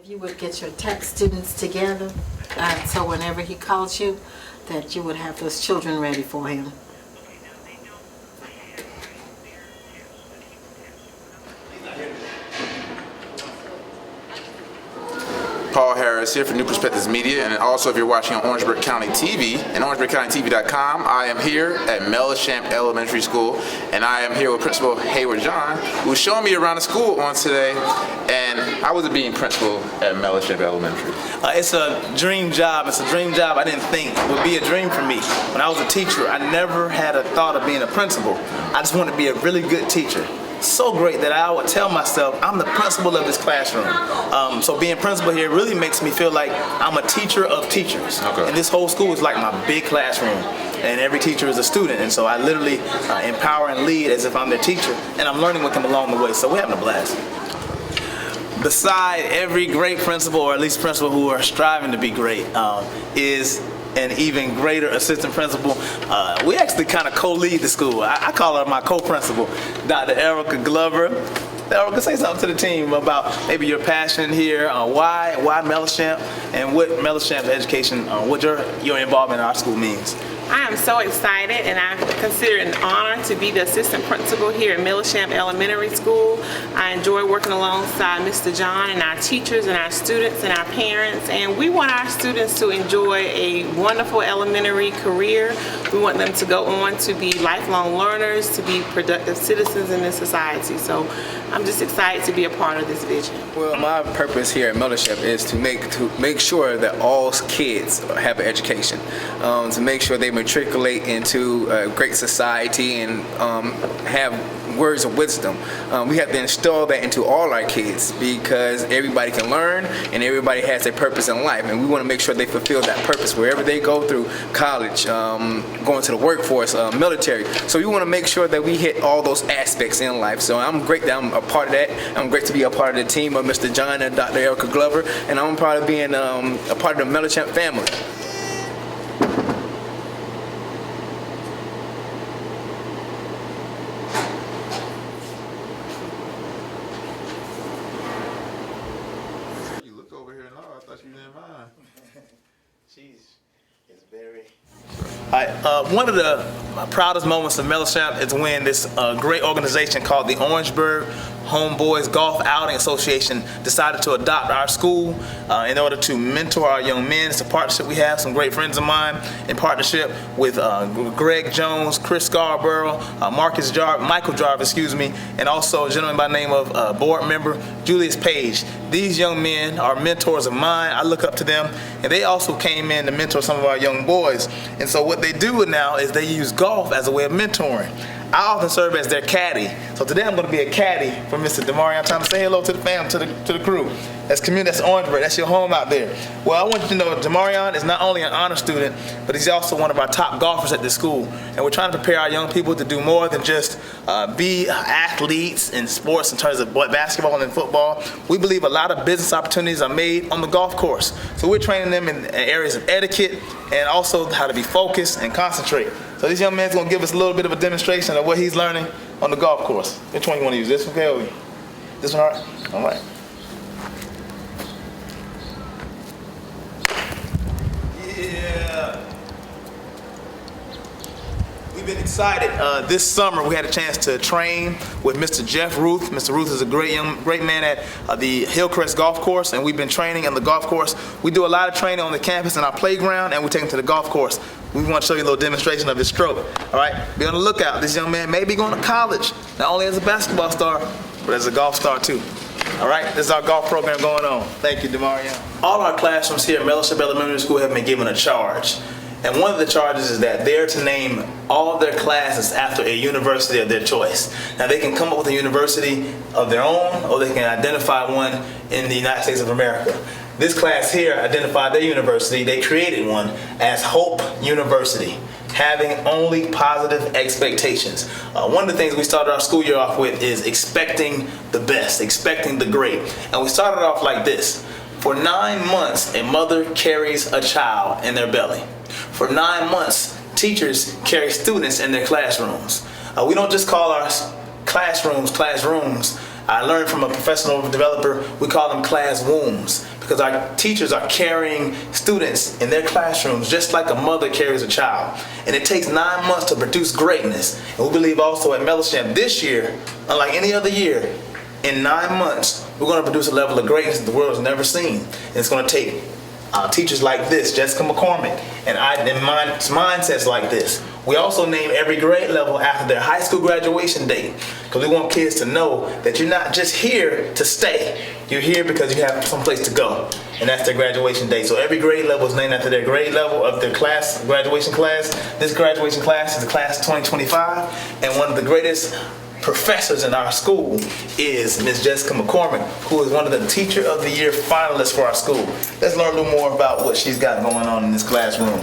If you would get your tech students together, so whenever he calls you, that you would have those children ready for him. Paul Harris here for New Perspectives Media, and also if you're watching on Orangeburg County TV and OrangeburgCountyTV.com, I am here at Mellichamp Elementary School, and I am here with Principal Hayward John, who's showing me around the school on today. And how was it being principal at Mellichamp Elementary? It's a dream job. It's a dream job I didn't think would be a dream for me. When I was a teacher, I never had a thought of being a principal. I just wanted to be a really good teacher. So great that I would tell myself I'm the principal of this classroom. So being principal here really makes me feel like I'm a teacher of teachers. Okay. And this whole school is like my big classroom. And every teacher is a student. And so I literally empower and lead as if I'm their teacher. And I'm learning with them along the way. So we're having a blast. Beside every great principal, or at least principal who are striving to be great, is an even greater assistant principal. We actually kind of co-lead the school. I call her my co-principal, Dr. Erica Glover. Erica, say something to the team about maybe your passion here, why Mellichamp, and what Mellichamp education, what your involvement in our school means. I am so excited, and I consider it an honor to be the assistant principal here at Mellichamp Elementary School. I enjoy working alongside Mr. John and our teachers and our students and our parents, and we want our students to enjoy a wonderful elementary career. We want them to go on to be lifelong learners, to be productive citizens in this society. So I'm just excited to be a part of this vision. Well, my purpose here at Mellichamp is to make sure that all kids have an education, to make sure they matriculate into a great society and have words of wisdom. We have to instill that into all our kids because everybody can learn and everybody has a purpose in life, and we want to make sure they fulfill that purpose wherever they go through college, going to the workforce, military. So we want to make sure that we hit all those aspects in life. So I'm great that I'm a part of that. I'm great to be a part of the team of Mr. John and Dr. Erica Glover, and I'm proud of being a part of the Mellichamp family. One of the proudest moments of Mellichamp is when this great organization called the Orangeburg Homeboys Golf Outing Association decided to adopt our school in order to mentor our young men. It's a partnership we have, some great friends of mine in partnership with Greg Jones, Chris Scarborough, Michael Jarvis, and also a gentleman by the name of board member Julius Page. These young men are mentors of mine. I look up to them, and they also came in to mentor some of our young boys. And so what they do now is they use golf as a way of mentoring. I often serve as their caddy. So today I'm going to be a caddy for Mr. Demarion. Time to say hello to the fam, to the crew. That's Orangeburg. That's your home out there. Well, I want you to know Demarion is not only an honor student, but he's also one of our top golfers at this school. And we're trying to prepare our young people to do more than just be athletes in sports in terms of basketball and football. We believe a lot of business opportunities are made on the golf course. So we're training them in areas of etiquette and also how to be focused and concentrate. So this young man's going to give us a little bit of a demonstration of what he's learning on the golf course. Which one you want to use? This one, okay? This one, all right? All right. Yeah. We've been excited. This summer we had a chance to train with Mr. Jeff Ruth. Mr. Ruth is a great man at the Hillcrest Golf Course, and we've been training on the golf course. We do a lot of training on the campus in our playground, and we take him to the golf course. We want to show you a little demonstration of his stroke. All right, be on the lookout. This young man may be going to college, not only as a basketball star, but as a golf star too. All right, this is our golf program going on. Thank you, Demarion. All our classrooms here at Mellichamp Elementary School have been given a charge. And one of the charges is that they're to name all of their classes after a university of their choice. Now they can come up with a university of their own, or they can identify one in the United States of America. This class here identified their university. They created one as Hope University, having only positive expectations. One of the things we started our school year off with is expecting the best, expecting the great. And we started off like this. For 9 months, a mother carries a child in their belly. For 9 months, teachers carry students in their classrooms. We don't just call our classrooms, I learned from a professional developer, we call them class wombs, because our teachers are carrying students in their classrooms just like a mother carries a child. And it takes 9 months to produce greatness. And we believe also at Mellichamp this year, unlike any other year, in 9 months, we're going to produce a level of greatness that the world has never seen. And it's going to take teachers like this, Jessica McCormick, and mindsets like this. We also name every grade level after their high school graduation date, because we want kids to know that you're not just here to stay. You're here because you have someplace to go, and that's their graduation date. So every grade level is named after their grade level of their class, graduation class. This graduation class is the class of 2025, and one of the greatest professors in our school is Ms. Jessica McCormick, who is one of the Teacher of the Year finalists for our school. Let's learn a little more about what she's got going on in this classroom.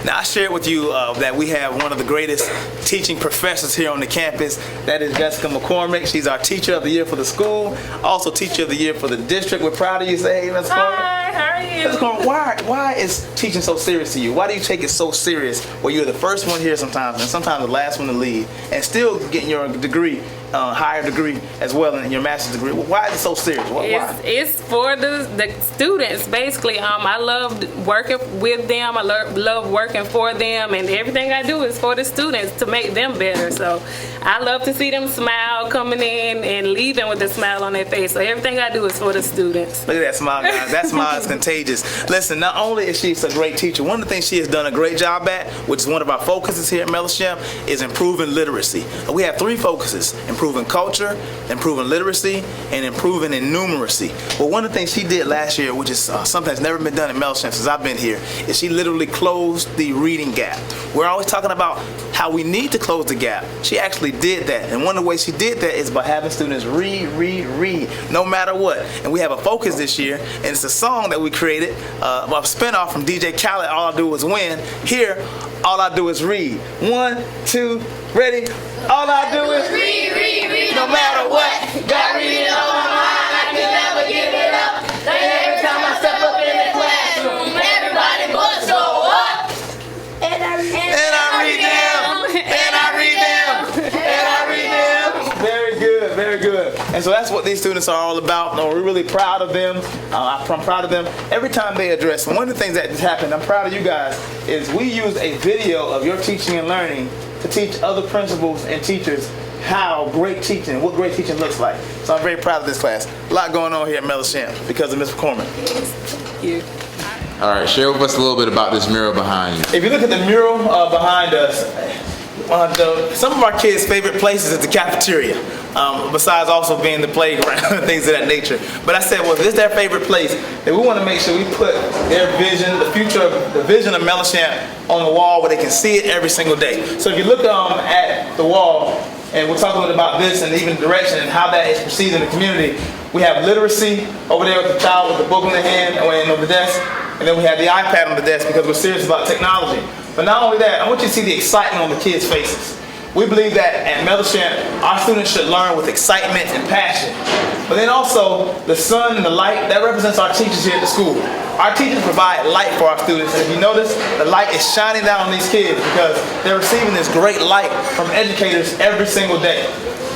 Now, I shared with you that we have one of the greatest teaching professors here on the campus. That is Jessica McCormick. She's our Teacher of the Year for the school, also Teacher of the Year for the district. We're proud of you. Say hey, Ms. McCormick. Hi, how are you? Ms. McCormick, why is teaching so serious to you? Why do you take it so serious where you're the first one here sometimes and sometimes the last one to leave, and still getting your degree, higher degree as well, in your master's degree? Why is it so serious? Why? It's for the students, basically. I love working with them. I love working for them, and everything I do is for the students to make them better. So I love to see them smile coming in and leaving with a smile on their face. So everything I do is for the students. Look at that smile, guys. That smile is contagious. Listen, not only is she a great teacher, one of the things she has done a great job at, which is one of our focuses here at Mellichamp, is improving literacy. We have 3 focuses: improving culture, improving literacy, and improving in numeracy. Well, one of the things she did last year, which is something that's never been done at Mellichamp since I've been here, is she literally closed the reading gap. We're always talking about how we need to close the gap. She actually did that, and one of the ways she did that is by having students read, no matter what. And we have a focus this year, and it's a song that we created, a spinoff from DJ Khaled, All I Do Is Win. Here, all I do is read. 1, 2, ready? All I do is read, no matter what. Got reading on my mind, I can never give it up. And every time I step up in the classroom, everybody must go up. And I read them, and I read them, and I read them. Very good, very good. And so that's what these students are all about. No, we're really proud of them. I'm proud of them every time they address. One of the things that just happened, I'm proud of you guys, is we use a video of your teaching and learning to teach other principals and teachers how great teaching, what great teaching looks like. So I'm very proud of this class. A lot going on here at Mellichamp because of Ms. McCormick. Thank you. All right, share with us a little bit about this mural behind you. If you look at the mural behind us, some of our kids' favorite places is the cafeteria, besides also being the playground, things of that nature. But I said, well, if this is their favorite place, then we want to make sure we put their vision, the vision of Mellichamp on the wall where they can see it every single day. So if you look at the wall, and we'll talk a little about this and even direction and how that is perceived in the community, we have literacy over there with the child with the book in the hand and on the desk, and then we have the iPad on the desk because we're serious about technology. But not only that, I want you to see the excitement on the kids' faces. We believe that at Mellichamp, our students should learn with excitement and passion. But then also, the sun and the light, that represents our teachers here at the school. Our teachers provide light for our students. And if you notice, the light is shining down on these kids because they're receiving this great light from educators every single day.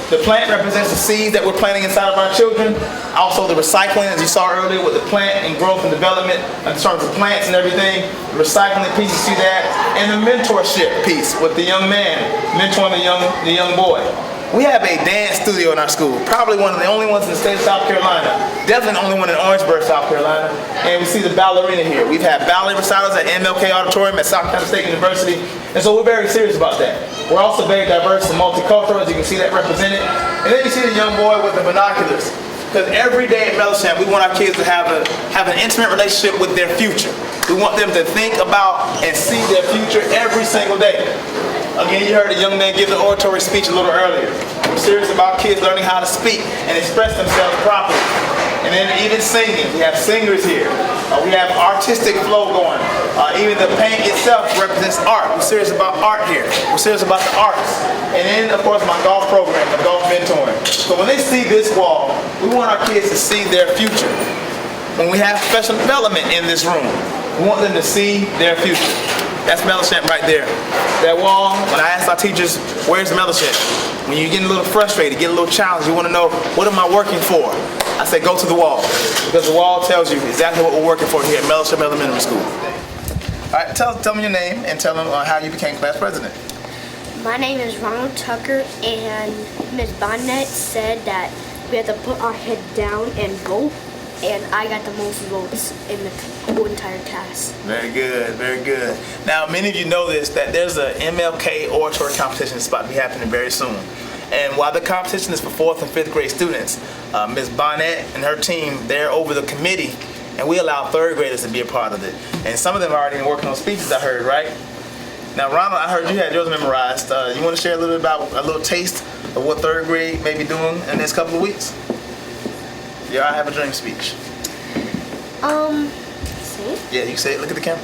The plant represents the seeds that we're planting inside of our children. Also the recycling, as you saw earlier, with the plant and growth and development in terms of plants and everything. The recycling piece, you see that. And the mentorship piece with the young man mentoring the young boy. We have a dance studio in our school, probably one of the only ones in the state of South Carolina. Definitely the only one in Orangeburg, South Carolina. And we see the ballerina here. We've had ballet recitals at MLK Auditorium at South Carolina State University. And so we're very serious about that. We're also very diverse and multicultural, as you can see that represented. And then you see the young boy with the binoculars. Because every day at Mellichamp, we want our kids to have an intimate relationship with their future. We want them to think about and see their future every single day. Again, you heard a young man give the oratory speech a little earlier. We're serious about kids learning how to speak and express themselves properly. And then even singing. We have singers here. We have artistic flow going. Even the paint itself represents art. We're serious about art here. We're serious about the arts. And then, of course, my golf program, the golf mentoring. So when they see this wall, we want our kids to see their future. When we have professional development in this room, we want them to see their future. That's Mellichamp right there. That wall, when I ask our teachers, where's Mellichamp? When you're getting a little frustrated, get a little challenged, you want to know, what am I working for? I say, go to the wall. Because the wall tells you exactly what we're working for here at Mellichamp Elementary School. All right, tell me your name and tell them how you became class president. My name is Ronald Tucker, and Ms. Bonnet said that we have to put our head down and vote, and I got the most votes in the whole entire class. Very good, very good. Now, many of you know this, that there's a MLK oratory competition that's about to be happening very soon. And while the competition is for 4th and 5th grade students, Ms. Bonnet and her team, they're over the committee, and we allow 3rd graders to be a part of it. And some of them are already working on speeches, I heard, right? Now, Ronald, I heard you had yours memorized. You want to share a little bit about a little taste of what 3rd grade may be doing in the next couple of weeks? Yeah, I have a dream speech. See? Yeah, you say it. Look at the camera.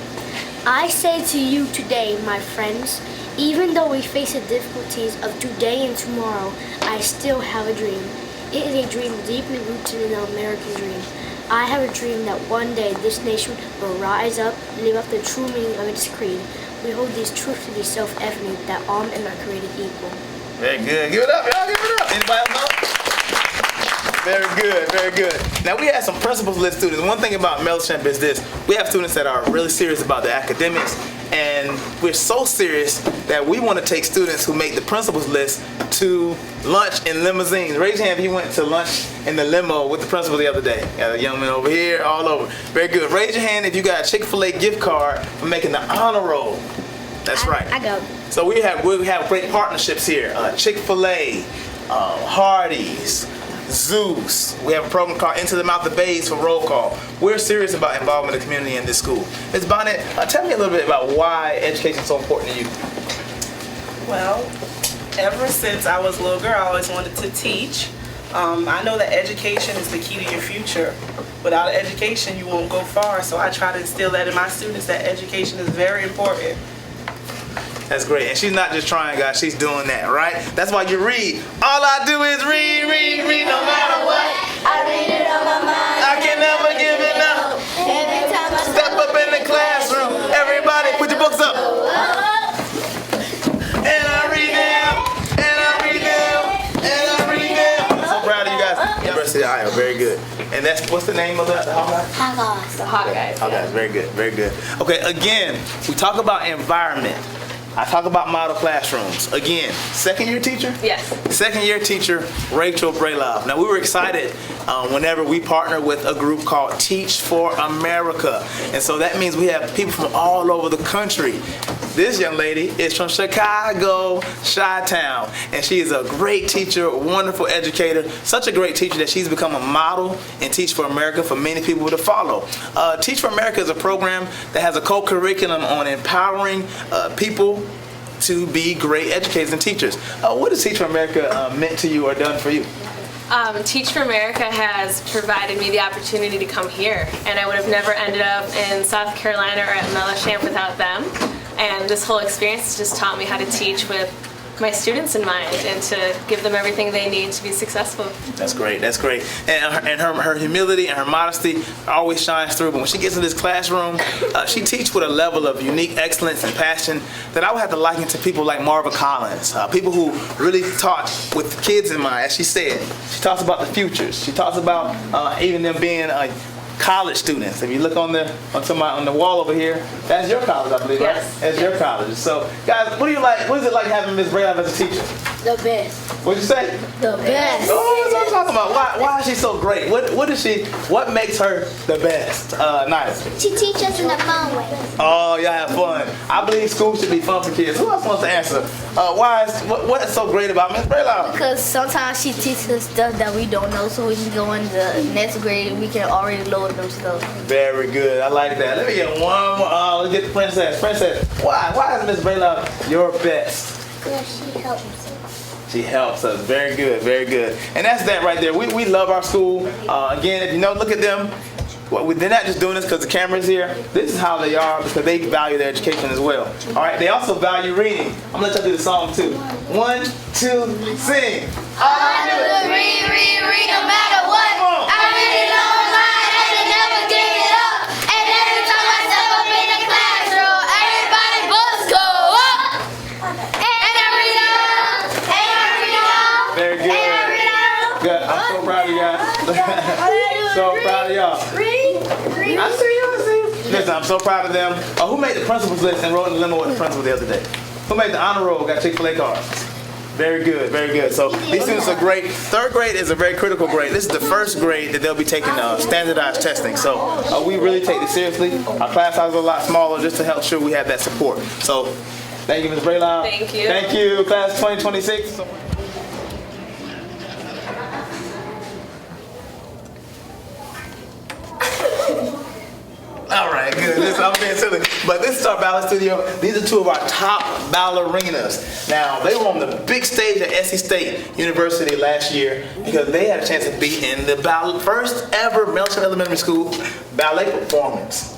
I say to you today, my friends, even though we face the difficulties of today and tomorrow, I still have a dream. It is a dream deeply rooted in the American dream. I have a dream that one day this nation will rise up, live up the true meaning of its creed. We hold these truths to be self-evident that all men are created equal. Very good. Give it up, y'all. Give it up. Anybody else know? Very good, very good. Now, we have some principals list students. One thing about Mellichamp is this. We have students that are really serious about their academics, and we're so serious that we want to take students who make the principals list to lunch in limousines. Raise your hand if you went to lunch in the limo with the principal the other day. Got a young man over here, all over. Very good. Raise your hand if you got a Chick-fil-A gift card for making the honor roll. That's right. I go. So we have great partnerships here. Chick-fil-A, Hardee's, Zeus. We have a program called Into the Mouth of Babes for roll call. We're serious about involving the community in this school. Ms. Bonnet, tell me a little bit about why education is so important to you. Well, ever since I was a little girl, I always wanted to teach. I know that education is the key to your future. Without education, you won't go far. So I try to instill that in my students, that education is very important. That's great. And she's not just trying, guys. She's doing that, right? That's why you read. All I do is read, read, read, no matter what. I read it on my mind. I can never give it up. Every time I Step up in the classroom. Everybody, put your books up. And I read them. And I read them. And I read them. I'm so proud of you guys. University of Iowa. Very good. And that's, what's the name of the Hawkeyes? Hawkeyes. Hawkeyes. Very good. Very good. Okay, again, we talk about environment. I talk about model classrooms. Again, second year teacher? Yes. Second year teacher, Rachel Braylov. Now, we were excited whenever we partnered with a group called Teach for America. And so that means we have people from all over the country. This young lady is from Chicago, Chi-Town, and she is a great teacher, wonderful educator, such a great teacher that she's become a model in Teach for America for many people to follow. Teach for America is a program that has a co-curriculum on empowering people to be great educators and teachers. What has Teach for America meant to you or done for you? Teach for America has provided me the opportunity to come here, and I would have never ended up in South Carolina or at Mellichamp without them. And this whole experience has just taught me how to teach with my students in mind and to give them everything they need to be successful. That's great. That's great. And her humility and her modesty always shines through. But when she gets in this classroom, she teaches with a level of unique excellence and passion that I would have to liken to people like Marva Collins, people who really taught with kids in mind. As she said, she talks about the futures. She talks about even them being college students. If you look on the wall over here, that's your college, I believe, yes. Right? That's your college. So, guys, what do you like? What is it like having Ms. Braylov as a teacher? The best. What'd you say? The best. Oh, that's what I'm talking about. Why is she so great? What makes her the best? Nice. She teaches us in a fun way. Oh, y'all have fun. I believe school should be fun for kids. Who else wants to answer? What's so great about Ms. Braylov? Because sometimes she teaches us stuff that we don't know, so we can go in the next grade and we can already load them stuff. Very good. I like that. Let me get one more. Let's get the princess. Princess, why is Ms. Braylov your best? Because she helps us. She helps us. Very good, very good. And that's that right there. We love our school. Again, if you know, look at them. They're not just doing this because the camera's here. This is how they are because they value their education as well. All right, they also value reading. I'm going to let y'all do the song too. 1, 2, sing. All I do is read, read, read, no matter what. I read it on my mind and I never give it up. And every time I step up in the classroom, everybody I'm so proud of you guys. So proud of y'all. I see you. Listen, I'm so proud of them. Who made the principal's list and rode in the limo with the principal the other day? Who made the honor roll, got Chick-fil-A cards? Very good, very good. So these students are great. Third grade is a very critical grade. This is the first grade that they'll be taking standardized testing. So we really take this seriously. Our class size is a lot smaller just to help sure we have that support. So thank you, Ms. Braylow. Thank you. Thank you, class 2026. All right, good. Listen, I'm being silly. But this is our ballet studio. These are two of our top ballerinas. Now, they were on the big stage at SC State University last year because they had a chance to be in the first ever Mellichamp Elementary School ballet performance.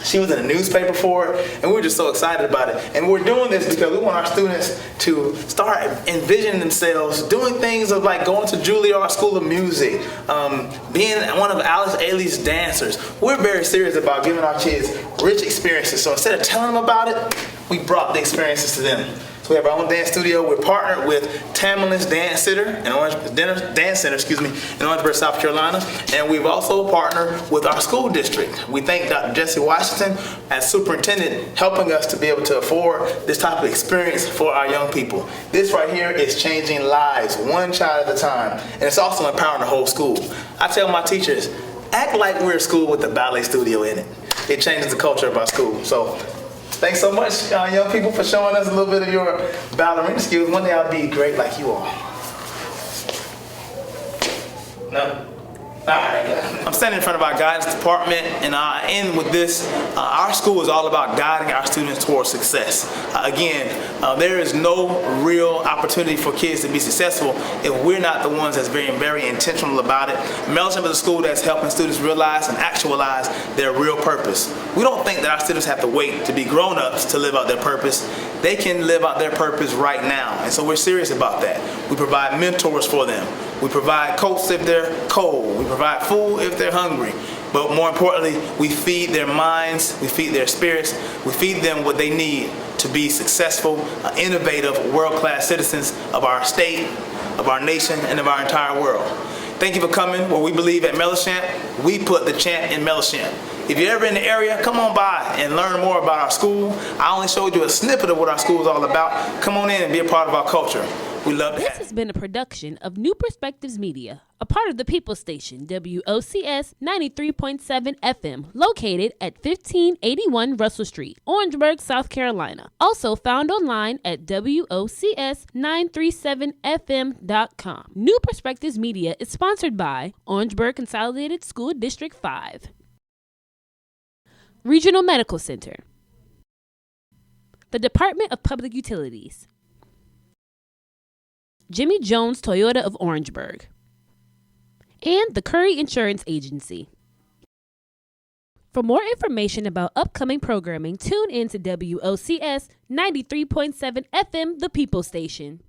She was in a newspaper for it, and we were just so excited about it. And we're doing this because we want our students to start envisioning themselves doing things of like going to Juilliard School of Music, being one of Alice Ailey's dancers. We're very serious about giving our kids rich experiences. So instead of telling them about it, we brought the experiences to them. So we have our own dance studio. We're partnered with Tamerlan's Dance Center in Orangeburg, South Carolina. And we've also partnered with our school district. We thank Dr. Jesse Washington as superintendent helping us to be able to afford this type of experience for our young people. This right here is changing lives, one child at a time. And it's also empowering the whole school. I tell my teachers, act like we're a school with a ballet studio in it. It changes the culture of our school. So thanks so much, young people, for showing us a little bit of your ballerina skills. One day I'll be great like you all. No? All right. I'm standing in front of our guidance department, and I'll end with this. Our school is all about guiding our students towards success. There is no real opportunity for kids to be successful if we're not the ones that's very, very intentional about it. Mellichamp is a school that's helping students realize and actualize their real purpose. We don't think that our students have to wait to be grown-ups to live out their purpose. They can live out their purpose right now, and so we're serious about that. We provide mentors for them. We provide coats if they're cold. We provide food if they're hungry. But more importantly, we feed their minds, we feed their spirits, we feed them what they need to be successful, innovative, world-class citizens of our state, of our nation, and of our entire world. Thank you for coming. Where we believe at Mellichamp, we put the champ in Mellichamp. If you're ever in the area, come on by and learn more about our school. I only showed you a snippet of what our school is all about. Come on in and be a part of our culture. We love to have you. This has been a production of New Perspectives Media, a part of the People Station, WOCS 93.7 FM, located at 1581 Russell Street, Orangeburg, South Carolina. Also found online at WOCS937FM.com. New Perspectives Media is sponsored by Orangeburg Consolidated School District 5, Regional Medical Center, the Department of Public Utilities, Jimmy Jones Toyota of Orangeburg, and the Curry Insurance Agency. For more information about upcoming programming, tune in to WOCS 93.7 FM, the People Station.